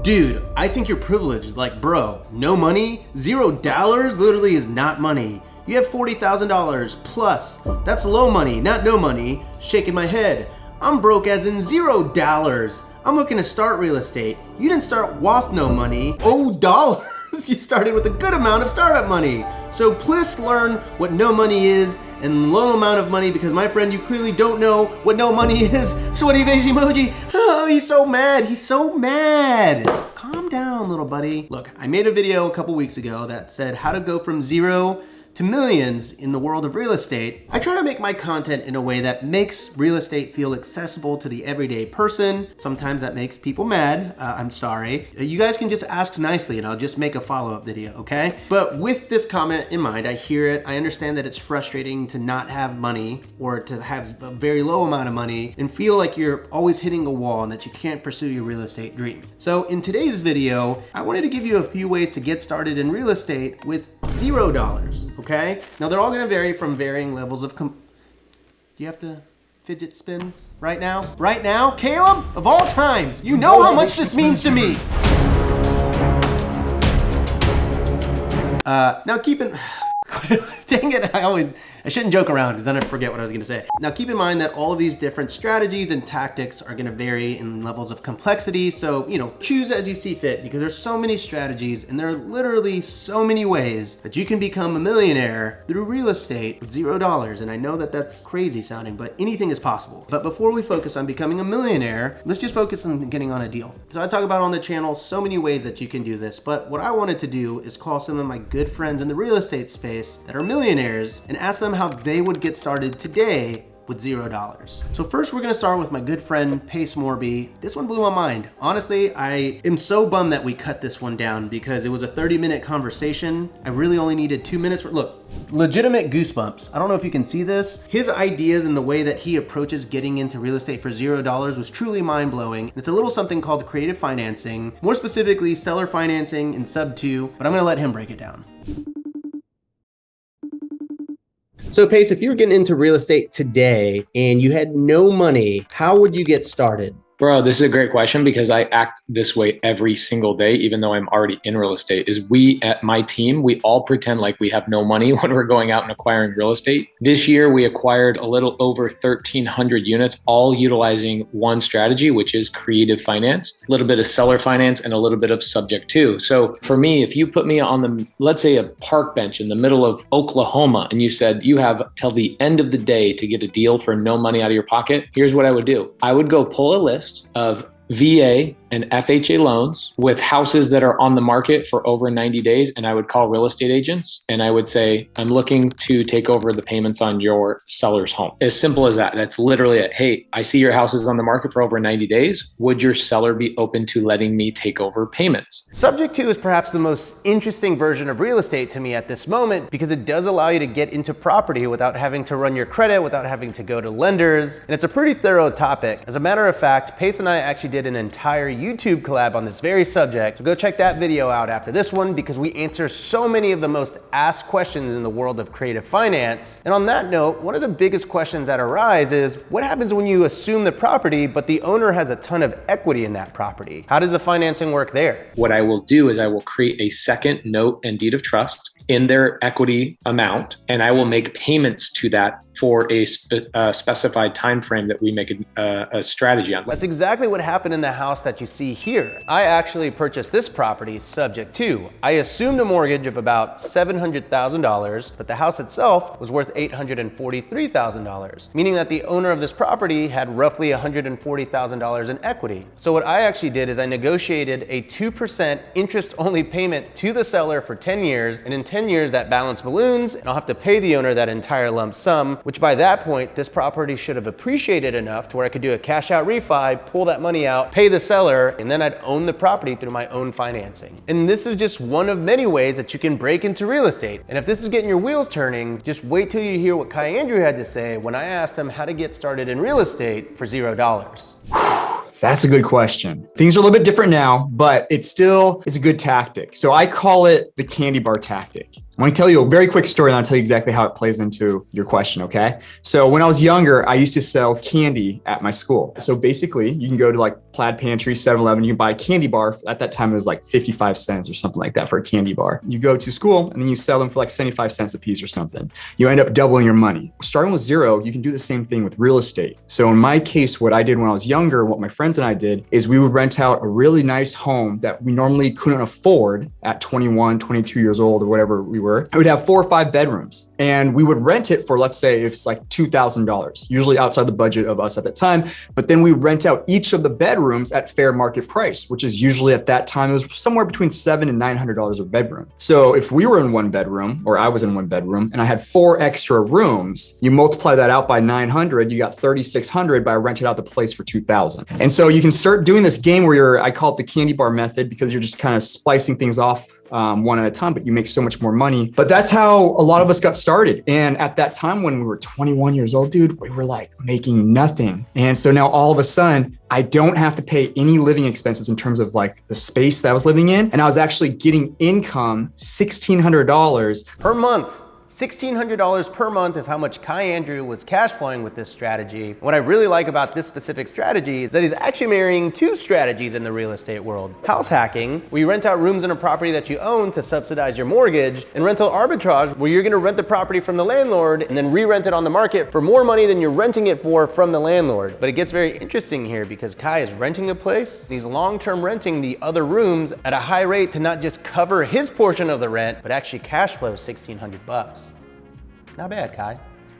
Dude, I think you're privileged. Like, bro, no money? $0 literally is not money. You have $40,000 plus. That's low money, not no money. Shaking my head. I'm broke as in $0. I'm looking to start real estate. You didn't start with no money. Oh, dollars. You started with a good amount of startup money. So please learn what no money is and low amount of money, because my friend, you clearly don't know what no money is. Sweaty face emoji. Oh, he's so mad. He's so mad. Calm down, little buddy. Look, I made a video a couple weeks ago that said how to go from zero to millions in the world of real estate. I try to make my content in a way that makes real estate feel accessible to the everyday person. Sometimes that makes people mad. I'm sorry. You guys can just ask nicely and I'll just make a follow-up video, okay? But with this comment in mind, I hear it. I understand that it's frustrating to not have money or to have a very low amount of money and feel like you're always hitting a wall and that you can't pursue your real estate dream. So in today's video, I wanted to give you a few ways to get started in real estate with $0, okay? Now they're all gonna vary from varying levels of do you have to fidget spin right now? Right now? Caleb, of all times, you know how much this means to me. Now keep in, dang it, I shouldn't joke around because then I forget what I was gonna say. Now keep in mind that all of these different strategies and tactics are gonna vary in levels of complexity. So, choose as you see fit, because there's so many strategies and there are literally so many ways that you can become a millionaire through real estate with $0. And I know that that's crazy sounding, but anything is possible. But before we focus on becoming a millionaire, let's just focus on getting on a deal. So I talk about on the channel so many ways that you can do this, but what I wanted to do is call some of my good friends in the real estate space that are millionaires and ask them how they would get started today with $0. So first we're gonna start with my good friend Pace Morby. This one blew my mind. Honestly, I am so bummed that we cut this one down because it was a 30-minute conversation. I really only needed 2 minutes. Look, legitimate goosebumps. I don't know if you can see this. His ideas and the way that he approaches getting into real estate for $0 was truly mind-blowing. It's a little something called creative financing, more specifically seller financing in sub 2, but I'm gonna let him break it down. So Pace, if you were getting into real estate today and you had no money, how would you get started? Bro, this is a great question because I act this way every single day, even though I'm already in real estate. Is we at my team, we all pretend like we have no money when we're going out and acquiring real estate. This year, we acquired a little over 1,300 units, all utilizing one strategy, which is creative finance, a little bit of seller finance, and a little bit of subject to. So for me, if you put me on the, let's say a park bench in the middle of Oklahoma, and you said you have till the end of the day to get a deal for no money out of your pocket, here's what I would do. I would go pull a list of VA and FHA loans with houses that are on the market for over 90 days. And I would call real estate agents and I would say, I'm looking to take over the payments on your seller's home. As simple as that. That's literally it. Hey, I see your house is on the market for over 90 days. Would your seller be open to letting me take over payments? Subject to is perhaps the most interesting version of real estate to me at this moment because it does allow you to get into property without having to run your credit, without having to go to lenders. And it's a pretty thorough topic. As a matter of fact, Pace and I actually did an entire YouTube collab on this very subject. So go check that video out after this one because we answer so many of the most asked questions in the world of creative finance. And on that note, one of the biggest questions that arise is what happens when you assume the property, but the owner has a ton of equity in that property? How does the financing work there? What I will do is I will create a second note and deed of trust in their equity amount, and I will make payments to that for a specified time frame that we make a strategy on. That's exactly what happened in the house that you see here. I actually purchased this property subject to. I assumed a mortgage of about $700,000, but the house itself was worth $843,000, meaning that the owner of this property had roughly $140,000 in equity. So what I actually did is I negotiated a 2% interest-only payment to the seller for 10 years, and in 10 years that balance balloons, and I'll have to pay the owner that entire lump sum, which by that point, this property should have appreciated enough to where I could do a cash out refi, pull that money out, pay the seller, and then I'd own the property through my own financing. And this is just one of many ways that you can break into real estate. And if this is getting your wheels turning, just wait till you hear what Kai Andrew had to say when I asked him how to get started in real estate for $0. That's a good question. Things are a little bit different now, but it still is a good tactic. So I call it the candy bar tactic. I'm going to tell you a very quick story and I'll tell you exactly how it plays into your question, okay? So when I was younger, I used to sell candy at my school. So basically, you can go to like Plaid Pantry, 7-Eleven, you can buy a candy bar. At that time, it was like 55 cents or something like that for a candy bar. You go to school and then you sell them for like 75 cents a piece or something. You end up doubling your money. Starting with zero, you can do the same thing with real estate. So in my case, what I did when I was younger, what my friends and I did is we would rent out a really nice home that we normally couldn't afford at 21, 22 years old or whatever we were. It would have 4 or 5 bedrooms and we would rent it for, let's say it's like $2,000, usually outside the budget of us at the time. But then we rent out each of the bedrooms at fair market price, which is usually at that time, it was somewhere between $700 and $900 a bedroom. So if we were in one bedroom or I was in one bedroom and I had 4 extra rooms, you multiply that out by 900, you got 3,600 by renting out the place for 2,000. And so you can start doing this game where I call it the candy bar method because you're just kind of splicing things off one at a time, but you make so much more money. But that's how a lot of us got started. And at that time when we were 21 years old, dude, we were like making nothing. And so now all of a sudden, I don't have to pay any living expenses in terms of like the space that I was living in. And I was actually getting income, $1,600 per month. $1,600 per month is how much Kai Andrew was cash flowing with this strategy. What I really like about this specific strategy is that he's actually marrying 2 strategies in the real estate world. House hacking, where you rent out rooms in a property that you own to subsidize your mortgage, and rental arbitrage, where you're gonna rent the property from the landlord and then re-rent it on the market for more money than you're renting it for from the landlord. But it gets very interesting here because Kai is renting a place, and he's long-term renting the other rooms at a high rate to not just cover his portion of the rent, but actually cash flow $1,600. Not bad, Kai.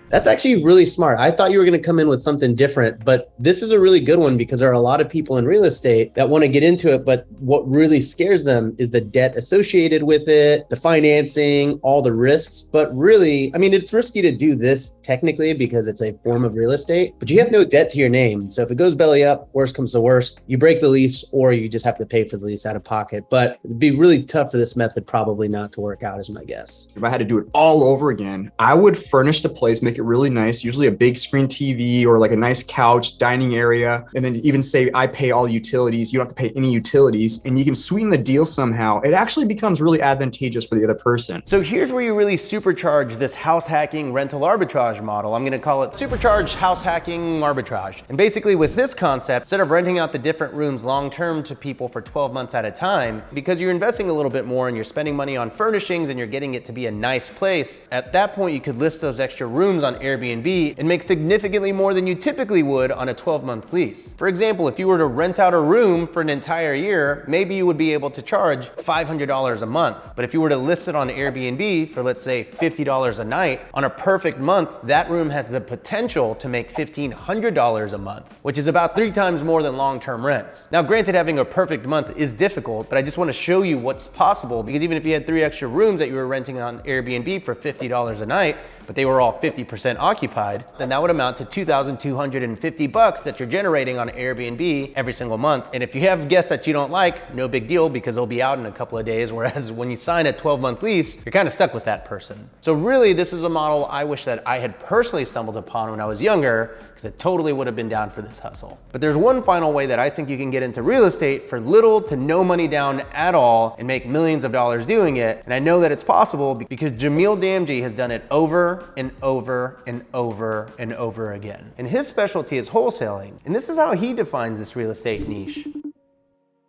That's actually really smart. I thought you were going to come in with something different, but this is a really good one because there are a lot of people in real estate that want to get into it, but what really scares them is the debt associated with it, the financing, all the risks. But really, I mean, it's risky to do this technically because it's a form of real estate, but you have no debt to your name. So if it goes belly up, worst comes to worst, you break the lease or you just have to pay for the lease out of pocket. But it'd be really tough for this method probably not to work out is my guess. If I had to do it all over again, I would furnish the place, make it really nice, usually a big screen TV or like a nice couch, dining area, and then even say I pay all utilities. You don't have to pay any utilities, and you can sweeten the deal somehow. It actually becomes really advantageous for the other person. So here's where you really supercharge this house hacking rental arbitrage model. I'm gonna call it supercharged house hacking arbitrage. And basically with this concept, instead of renting out the different rooms long-term to people for 12 months at a time, because you're investing a little bit more and you're spending money on furnishings and you're getting it to be a nice place, at that point you could list those extra rooms on Airbnb and make significantly more than you typically would on a 12-month lease. For example, if you were to rent out a room for an entire year, maybe you would be able to charge $500 a month. But if you were to list it on Airbnb for, let's say, $50 a night, on a perfect month, that room has the potential to make $1,500 a month, which is about 3 times more than long-term rents. Now, granted, having a perfect month is difficult, but I just want to show you what's possible because even if you had 3 extra rooms that you were renting on Airbnb for $50 a night, but they were all 50% occupied, then that would amount to $2,250 that you're generating on Airbnb every single month. And if you have guests that you don't like, no big deal because they'll be out in a couple of days. Whereas when you sign a 12-month lease, you're kind of stuck with that person. So really, this is a model I wish that I had personally stumbled upon when I was younger because it totally would have been down for this hustle. But there's one final way that I think you can get into real estate for little to no money down at all and make millions of dollars doing it. And I know that it's possible because Jamil Damji has done it over and over and over and over again. And his specialty is wholesaling. And this is how he defines this real estate niche.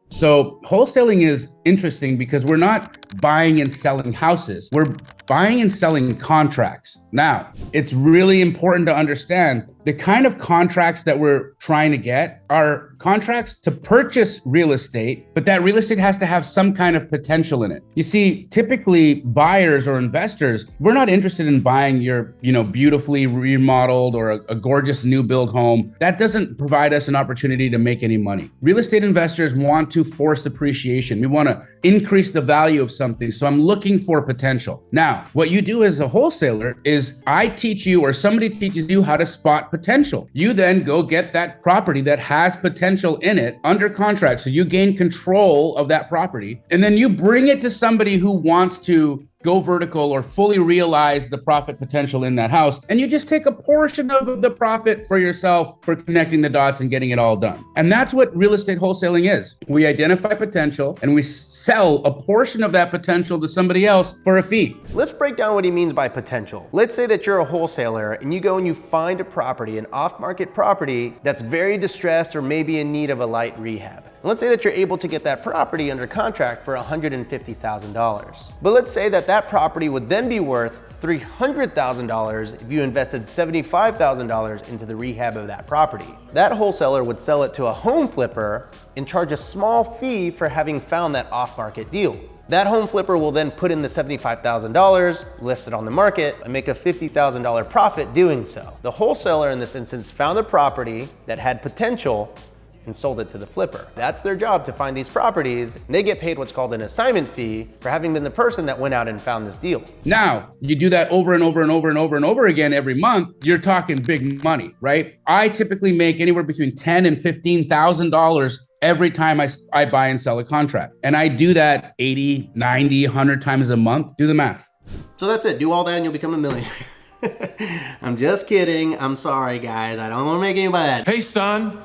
So wholesaling is interesting because we're not buying and selling houses. We're buying and selling contracts. Now, it's really important to understand the kind of contracts that we're trying to get are contracts to purchase real estate, but that real estate has to have some kind of potential in it. You see, typically buyers or investors, we're not interested in buying your, beautifully remodeled or a gorgeous new build home. That doesn't provide us an opportunity to make any money. Real estate investors want to force appreciation. We want to increase the value of something. So I'm looking for potential. Now, what you do as a wholesaler is I teach you or somebody teaches you how to spot potential. You then go get that property that has potential in it under contract. So you gain control of that property and then you bring it to somebody who wants to go vertical or fully realize the profit potential in that house. And you just take a portion of the profit for yourself for connecting the dots and getting it all done. And that's what real estate wholesaling is. We identify potential and we sell a portion of that potential to somebody else for a fee. Let's break down what he means by potential. Let's say that you're a wholesaler and you go and you find a property, an off-market property that's very distressed or maybe in need of a light rehab. And let's say that you're able to get that property under contract for $150,000. But let's say that that property would then be worth $300,000 if you invested $75,000 into the rehab of that property. That wholesaler would sell it to a home flipper and charge a small fee for having found that off-market deal. That home flipper will then put in the $75,000, list it on the market, and make a $50,000 profit doing so. The wholesaler in this instance found a property that had potential and sold it to the flipper. That's their job, to find these properties. And they get paid what's called an assignment fee for having been the person that went out and found this deal. Now, you do that over and over and over and over and over again every month, you're talking big money, right? I typically make anywhere between $10,000 and $15,000 every time I buy and sell a contract. And I do that 80, 90, 100 times a month. Do the math. So that's it. Do all that and you'll become a millionaire. I'm just kidding. I'm sorry, guys. I don't want to make anybody mad. Hey, son,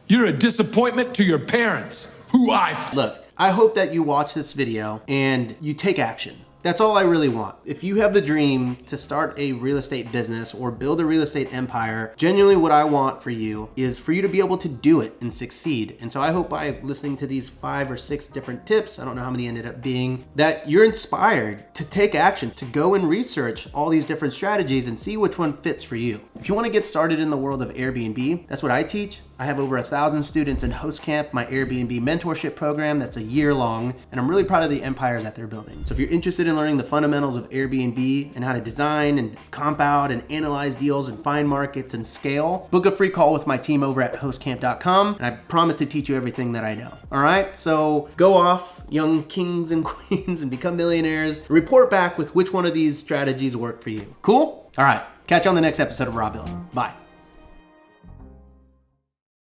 you're a disappointment to your parents, Look, I hope that you watch this video and you take action. That's all I really want. If you have the dream to start a real estate business or build a real estate empire, genuinely what I want for you is for you to be able to do it and succeed. And so I hope by listening to these 5 or 6 different tips, I don't know how many ended up being, that you're inspired to take action, to go and research all these different strategies and see which one fits for you. If you want to get started in the world of Airbnb, that's what I teach. I have over 1,000 students in Host Camp, my Airbnb mentorship program that's a year long, and I'm really proud of the empires that they're building. So if you're interested in learning the fundamentals of Airbnb and how to design and comp out and analyze deals and find markets and scale, book a free call with my team over at hostcamp.com, and I promise to teach you everything that I know. All right, so go off, young kings and queens, and become millionaires. Report back with which one of these strategies work for you. Cool? All right, catch you on the next episode of Raw Bill. Bye.